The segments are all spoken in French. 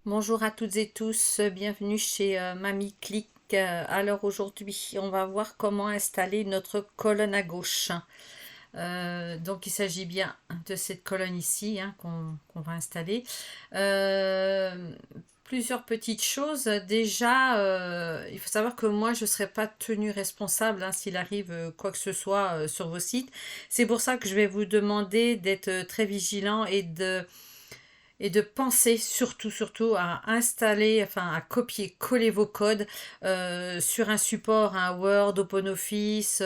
Bonjour à toutes et tous, bienvenue chez Mamie Click. Alors aujourd'hui, on va voir comment installer notre colonne à gauche. Donc il s'agit bien de cette colonne ici qu'on va installer. Euh, Plusieurs petites choses. Déjà, il faut savoir que moi, je ne serai pas tenue responsable s'il arrive quoi que ce soit sur vos sites. C'est pour ça que je vais vous demander d'être très vigilant et de penser surtout à installer, enfin à copier-coller vos codes sur un support, un Word, OpenOffice.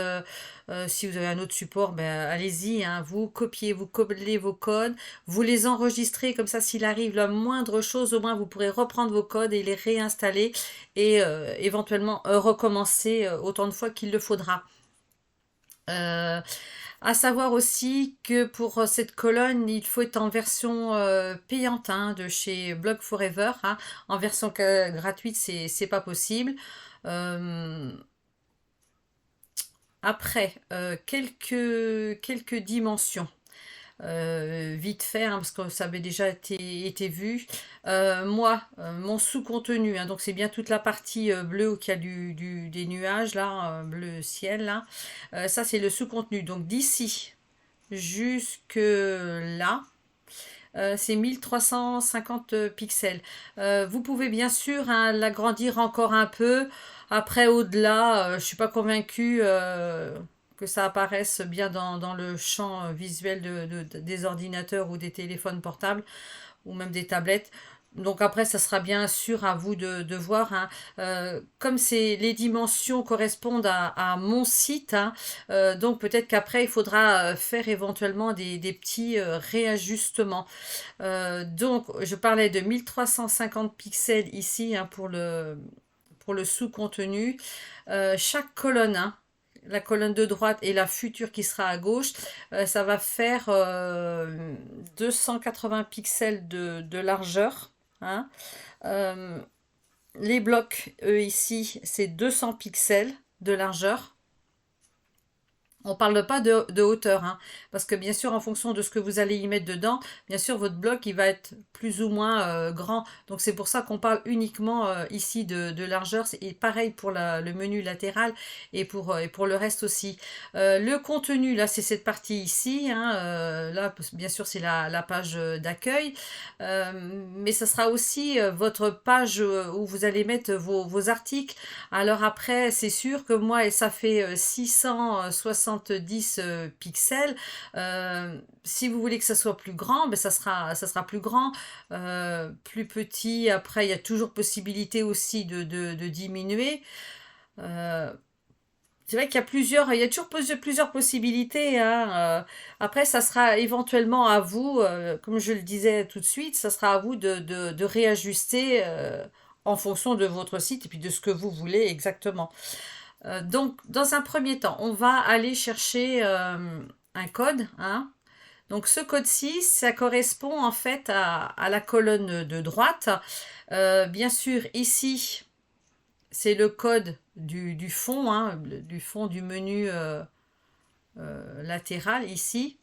Si vous avez un autre support, ben, allez-y, vous copiez, vous collez vos codes, vous les enregistrez, comme ça s'il arrive la moindre chose, au moins vous pourrez reprendre vos codes et les réinstaller et éventuellement recommencer autant de fois qu'il le faudra. Euh, à savoir aussi que pour cette colonne, il faut être en version payante de chez Blog Forever. En version gratuite, c'est pas possible. Euh, Après, quelques dimensions. Vite fait, parce que ça avait déjà été vu. Moi, mon sous-contenu, donc c'est bien toute la partie bleue qui a des nuages, là, bleu ciel, là. Ça, c'est le sous-contenu. Donc d'ici jusque là, c'est 1350 pixels. Vous pouvez bien sûr l'agrandir encore un peu. Après, au-delà, je ne suis pas convaincue que ça apparaisse bien dans le champ visuel des ordinateurs ou des téléphones portables ou même des tablettes. Donc après, ça sera bien sûr à vous de voir. Comme les dimensions correspondent à mon site, donc peut-être qu'après, il faudra faire éventuellement des petits réajustements. Donc, je parlais de 1350 pixels ici pour le sous-contenu. Chaque colonne, la colonne de droite et la future qui sera à gauche, ça va faire 280 pixels de largeur. hein. Euh, les blocs, eux, ici, c'est 200 pixels de largeur. On ne parle pas de hauteur, parce que bien sûr, en fonction de ce que vous allez y mettre dedans, bien sûr, votre bloc, il va être plus ou moins grand. Donc c'est pour ça qu'on parle uniquement ici de largeur. Et pareil pour le menu latéral et pour le reste aussi. Le contenu, là, c'est cette partie ici. Là, bien sûr, c'est la page d'accueil. Mais ce sera aussi votre page où vous allez mettre vos articles. Alors après, c'est sûr que moi, et ça fait 670 pixels. Si vous voulez que ça soit plus grand, ben ça sera plus grand. Plus petit, après, il y a toujours possibilité aussi de diminuer. Euh, c'est vrai qu'il y a il y a toujours plusieurs possibilités. Après, ça sera éventuellement à vous, comme je le disais tout de suite, ça sera à vous de réajuster en fonction de votre site et puis de ce que vous voulez exactement. Donc, dans un premier temps, on va aller chercher un code. Donc, ce code-ci, ça correspond en fait à la colonne de droite. Bien sûr, ici, c'est le code du fond, du fond du menu latéral ici.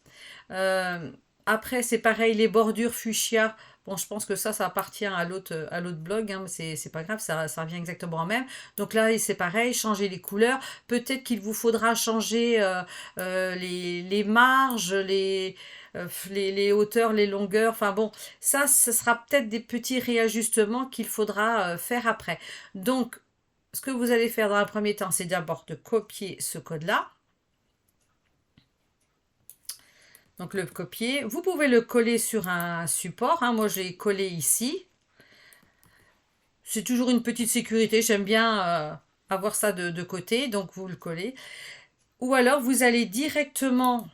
Euh, Après, c'est pareil, les bordures fuchsia. Bon, je pense que ça appartient à l'autre blog, mais c'est pas grave, ça revient exactement au même. Donc là, c'est pareil, changer les couleurs. Peut-être qu'il vous faudra changer les marges, les hauteurs, les longueurs. Enfin bon, ça, ce sera peut-être des petits réajustements qu'il faudra faire après. Donc, ce que vous allez faire dans un premier temps, c'est d'abord de copier ce code-là. Donc le copier. Vous pouvez le coller sur un support. Moi, j'ai collé ici. C'est toujours une petite sécurité. J'aime bien avoir ça de côté. Donc vous le collez. Ou alors, vous allez directement,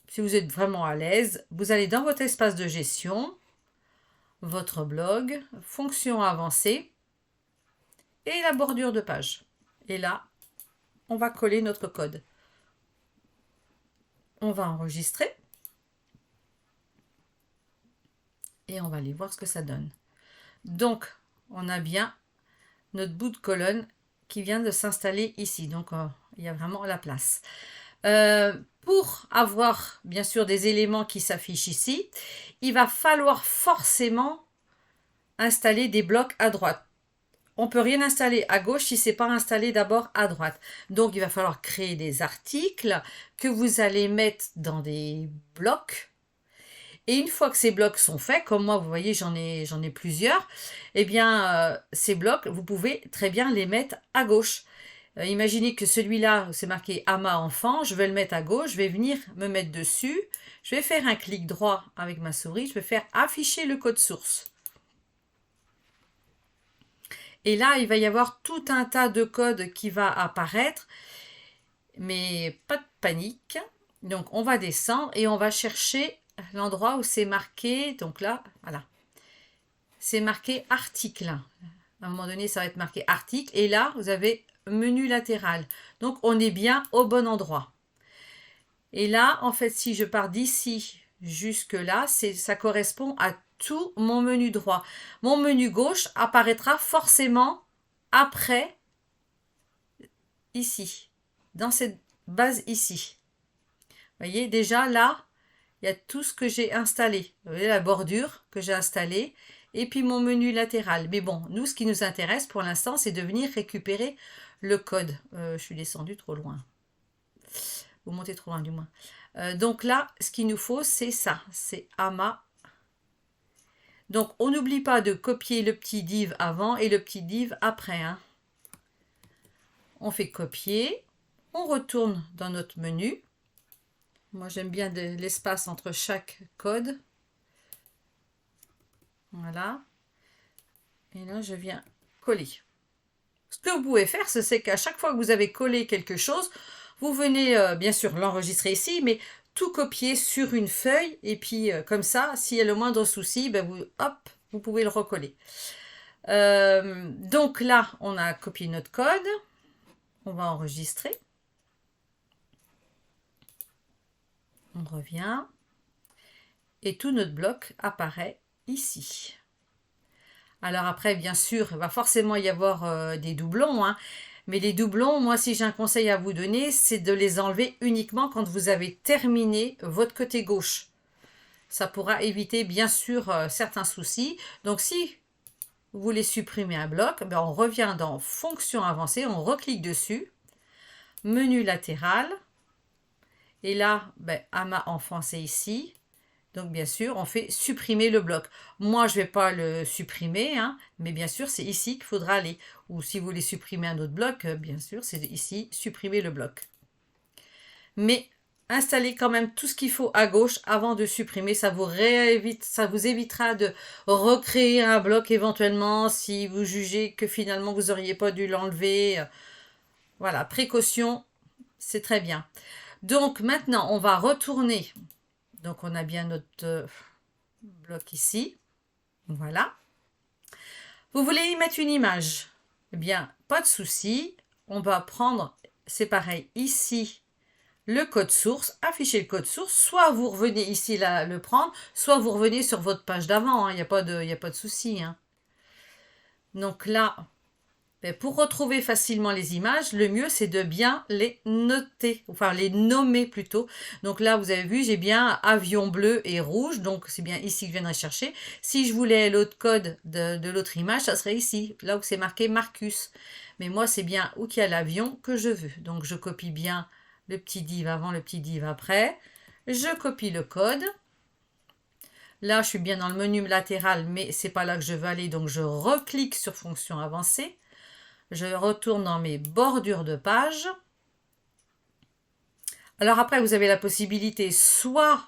si vous êtes vraiment à l'aise, vous allez dans votre espace de gestion, votre blog, fonction avancée et la bordure de page. Et là, on va coller notre code. On va enregistrer et on va aller voir ce que ça donne. Donc, on a bien notre bout de colonne qui vient de s'installer ici. Donc, il y a vraiment la place. Pour avoir, bien sûr, des éléments qui s'affichent ici, il va falloir forcément installer des blocs à droite. On peut rien installer à gauche si c'est pas installé d'abord à droite. Donc il va falloir créer des articles que vous allez mettre dans des blocs. Et une fois que ces blocs sont faits, comme moi vous voyez j'en ai plusieurs, eh bien ces blocs vous pouvez très bien les mettre à gauche. Imaginez que celui-là c'est marqué Ama enfant, je vais le mettre à gauche, je vais venir me mettre dessus, je vais faire un clic droit avec ma souris, je vais faire afficher le code source. Et là, il va y avoir tout un tas de codes qui va apparaître, mais pas de panique. Donc, on va descendre et on va chercher l'endroit où c'est marqué. Donc là, voilà. C'est marqué article. À un moment donné, ça va être marqué article. Et là, vous avez menu latéral. Donc, on est bien au bon endroit. Et là, en fait, si je pars d'ici jusque là, ça correspond à tout mon menu droit. Mon menu gauche apparaîtra forcément après, ici, dans cette base ici. Vous voyez, déjà là, il y a tout ce que j'ai installé. Vous voyez la bordure que j'ai installée et puis mon menu latéral. Mais bon, nous, ce qui nous intéresse pour l'instant, c'est de venir récupérer le code. Je suis descendue trop loin. Vous montez trop loin du moins. Donc là, ce qu'il nous faut, c'est ça. C'est AMA. Donc, on n'oublie pas de copier le petit div avant et le petit div après. Hein. On fait copier. On retourne dans notre menu. Moi, j'aime bien l'espace entre chaque code. Voilà. Et là, je viens coller. Ce que vous pouvez faire, c'est qu'à chaque fois que vous avez collé quelque chose, vous venez bien sûr l'enregistrer ici, mais tout copier sur une feuille. Et puis, comme ça, s'il y a le moindre souci, ben hop, vous pouvez le recoller. Donc là, on a copié notre code. On va enregistrer. On revient. Et tout notre bloc apparaît ici. Alors après, bien sûr, il va forcément y avoir des doublons. Hein. Mais les doublons, moi, si j'ai un conseil à vous donner, c'est de les enlever uniquement quand vous avez terminé votre côté gauche. Ça pourra éviter, bien sûr, certains soucis. Donc, si vous voulez supprimer un bloc, ben, on revient dans Fonction avancée, on reclique dessus, menu latéral. Et là, ben, AMA enfant, c'est ici. Donc, bien sûr, on fait supprimer le bloc. Moi, je ne vais pas le supprimer, hein, mais bien sûr, c'est ici qu'il faudra aller. Ou si vous voulez supprimer un autre bloc, bien sûr, c'est ici, supprimer le bloc. Mais installez quand même tout ce qu'il faut à gauche avant de supprimer. Ça vous évitera de recréer un bloc éventuellement si vous jugez que finalement, vous n'auriez pas dû l'enlever. Voilà, précaution, c'est très bien. Donc, maintenant, on va retourner. Donc, on a bien notre bloc ici. Voilà. Vous voulez y mettre une image? Eh bien, pas de souci. On va prendre, c'est pareil, ici, le code source, afficher le code source. Soit vous revenez ici le prendre, soit vous revenez sur votre page d'avant. Il n'y a pas de souci. Hein. Donc là, pour retrouver facilement les images, le mieux c'est de bien les noter, enfin les nommer plutôt. Donc là, vous avez vu, j'ai bien avion bleu et rouge, donc c'est bien ici que je viendrai chercher. Si je voulais l'autre code de l'autre image, ça serait ici, là où c'est marqué Marcus. Mais moi, c'est bien où qu'il y a l'avion que je veux. Donc je copie bien le petit div avant, le petit div après. Je copie le code. Là, je suis bien dans le menu latéral, mais c'est pas là que je veux aller, donc je reclique sur Fonction avancée. Je retourne dans mes bordures de page. Alors après, vous avez la possibilité soit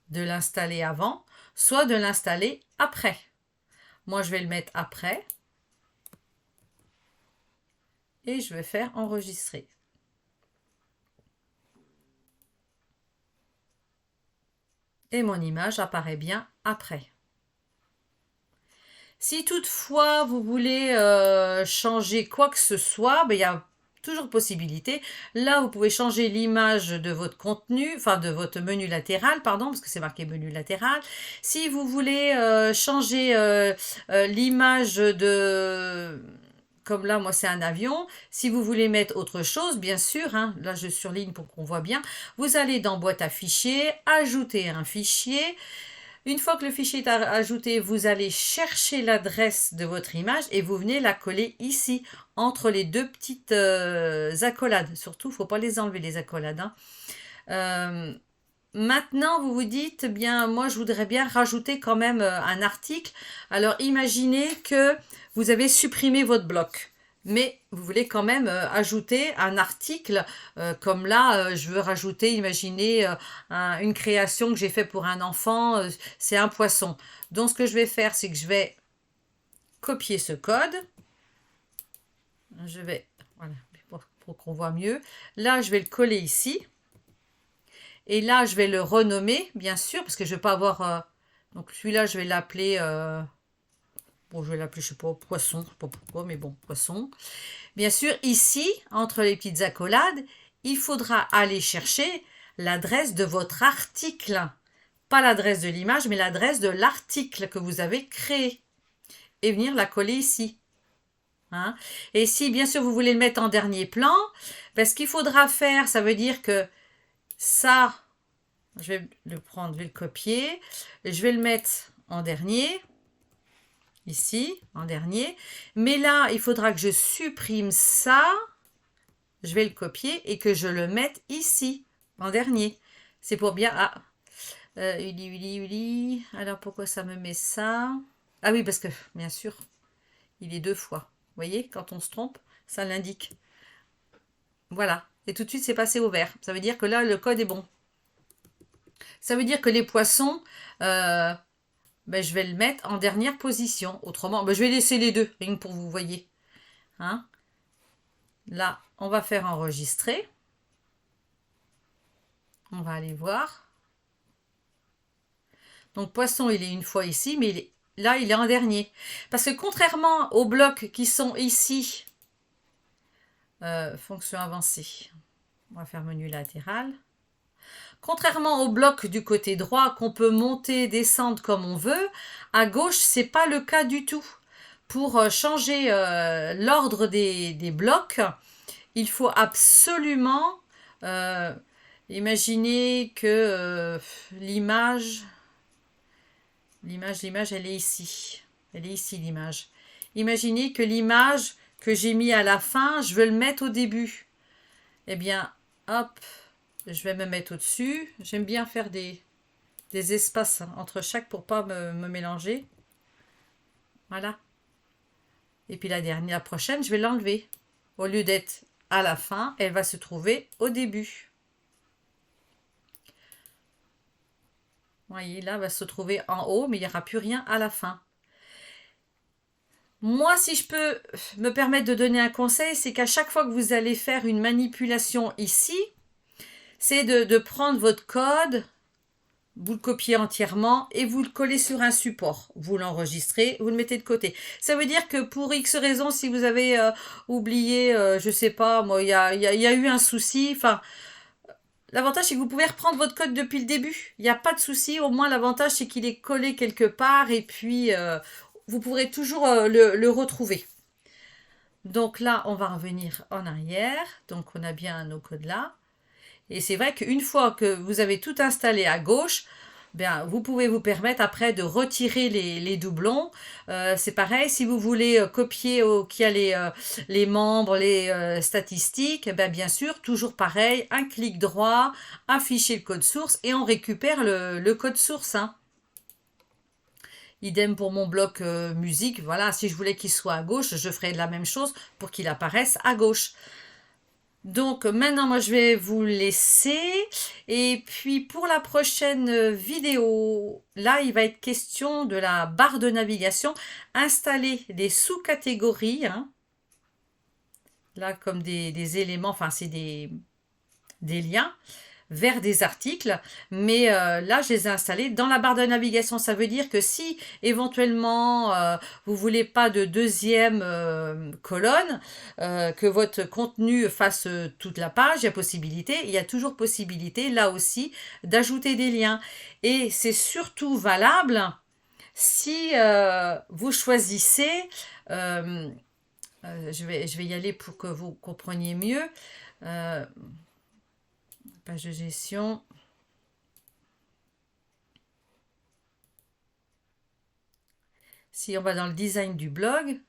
de l'installer avant, soit de l'installer après. Moi, je vais le mettre après. Et je vais faire enregistrer. Et mon image apparaît bien après. Si toutefois vous voulez changer quoi que ce soit, il y a toujours possibilité. Là, vous pouvez changer l'image de votre contenu, enfin de votre menu latéral, pardon, parce que c'est marqué menu latéral. Si vous voulez changer l'image de... Comme là, moi, c'est un avion. Si vous voulez mettre autre chose, bien sûr, hein, là, je surligne pour qu'on voit bien, vous allez dans boîte à fichiers, ajouter un fichier. Une fois que le fichier est ajouté, vous allez chercher l'adresse de votre image et vous venez la coller ici, entre les deux petites accolades. Surtout, il ne faut pas les enlever, les accolades, hein. Maintenant, vous vous dites, bien, moi, je voudrais bien rajouter quand même un article. Alors, imaginez que vous avez supprimé votre bloc, mais vous voulez quand même ajouter un article, comme là, je veux rajouter, imaginez, une création que j'ai fait pour un enfant, c'est un poisson. Donc, ce que je vais faire, c'est que je vais copier ce code. Je vais, voilà, pour qu'on voit mieux. Là, je vais le coller ici. Et là, je vais le renommer, bien sûr, parce que je ne vais pas avoir... donc celui-là, je vais l'appeler... bon, je vais l'appeler, je ne sais pas, poisson. Je ne sais pas pourquoi, mais bon, poisson. Bien sûr, ici, entre les petites accolades, il faudra aller chercher l'adresse de votre article. Pas l'adresse de l'image, mais l'adresse de l'article que vous avez créé. Et venir la coller ici. Hein? Et si, bien sûr, vous voulez le mettre en dernier plan, ben, ce qu'il faudra faire, ça veut dire que ça... Je vais le prendre, je vais le copier. Je vais le mettre en dernier. Ici, en dernier. Mais là, il faudra que je supprime ça. Je vais le copier et que je le mette ici, en dernier. C'est pour bien... Ah, Uli. Alors, pourquoi ça me met ça? Ah oui, parce que, bien sûr, il est deux fois. Vous voyez, quand on se trompe, ça l'indique. Voilà. Et tout de suite, c'est passé au vert. Ça veut dire que là, le code est bon. Ça veut dire que les poissons, ben, je vais le mettre en dernière position. Autrement, ben, je vais laisser les deux, rien que pour vous voyez. Hein? Là, on va faire enregistrer. On va aller voir. Donc, poisson, il est une fois ici, mais là, il est en dernier. Parce que contrairement aux blocs qui sont ici, fonction avancée, on va faire menu latéral. Contrairement au bloc du côté droit qu'on peut monter, descendre comme on veut, à gauche, c'est pas le cas du tout. Pour changer l'ordre des blocs, il faut absolument imaginer que l'image, elle est ici. Elle est ici, l'image. Imaginez que l'image que j'ai mis à la fin, je veux le mettre au début. Eh bien, hop, je vais me mettre au-dessus. J'aime bien faire des espaces entre chaque pour pas me mélanger. Voilà. Et puis la prochaine, je vais l'enlever. Au lieu d'être à la fin, elle va se trouver au début. Vous voyez, là, elle va se trouver en haut, mais il n'y aura plus rien à la fin. Moi, si je peux me permettre de donner un conseil, c'est qu'à chaque fois que vous allez faire une manipulation ici, c'est de prendre votre code, vous le copiez entièrement et vous le collez sur un support. Vous l'enregistrez, vous le mettez de côté. Ça veut dire que pour X raisons, si vous avez oublié, je sais pas, moi, il y a eu un souci, enfin... L'avantage, c'est que vous pouvez reprendre votre code depuis le début. Il n'y a pas de souci. Au moins, l'avantage, c'est qu'il est collé quelque part et puis vous pourrez toujours le retrouver. Donc là, on va revenir en arrière. Donc, on a bien nos codes là. Et c'est vrai qu'une fois que vous avez tout installé à gauche, bien, vous pouvez vous permettre après de retirer les doublons. C'est pareil, si vous voulez copier qui a les membres, les statistiques, ben, bien sûr, toujours pareil, un clic droit, afficher le code source et on récupère le code source. Hein. Idem pour mon bloc musique. Voilà, si je voulais qu'il soit à gauche, je ferais la même chose pour qu'il apparaisse à gauche. Donc maintenant, moi, je vais vous laisser. Et puis pour la prochaine vidéo, là, il va être question de la barre de navigation. Installer des sous-catégories. Hein. Là, comme des éléments, enfin, c'est des liens vers des articles, mais là je les ai installés dans la barre de navigation. Ça veut dire que si éventuellement vous voulez pas de deuxième colonne, que votre contenu fasse toute la page, il y a toujours possibilité là aussi d'ajouter des liens. Et c'est surtout valable si vous choisissez, je vais y aller pour que vous compreniez mieux, page de gestion. Si on va dans le design du blog,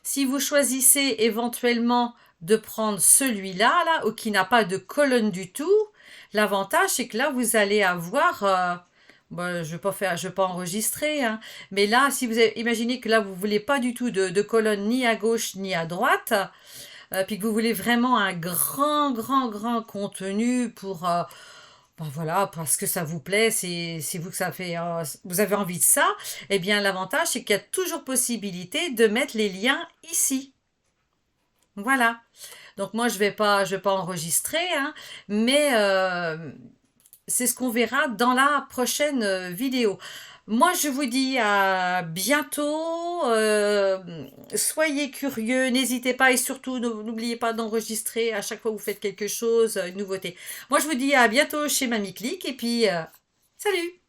si vous choisissez éventuellement de prendre celui-là, là, ou qui n'a pas de colonne du tout, l'avantage c'est que là vous allez avoir, bon, je vais pas enregistrer, hein, mais là, si vous avez, imaginez que là vous voulez pas du tout de colonne ni à gauche ni à droite, puis que vous voulez vraiment un grand contenu pour, ben voilà, parce que ça vous plaît, c'est vous que ça fait, vous avez envie de ça, eh bien l'avantage c'est qu'il y a toujours possibilité de mettre les liens ici. Voilà. Donc moi je vais pas enregistrer, hein, mais c'est ce qu'on verra dans la prochaine vidéo. Moi, je vous dis à bientôt. Soyez curieux, n'hésitez pas et surtout n'oubliez pas d'enregistrer à chaque fois que vous faites quelque chose, une nouveauté. Moi, je vous dis à bientôt chez Mamie Click et puis salut!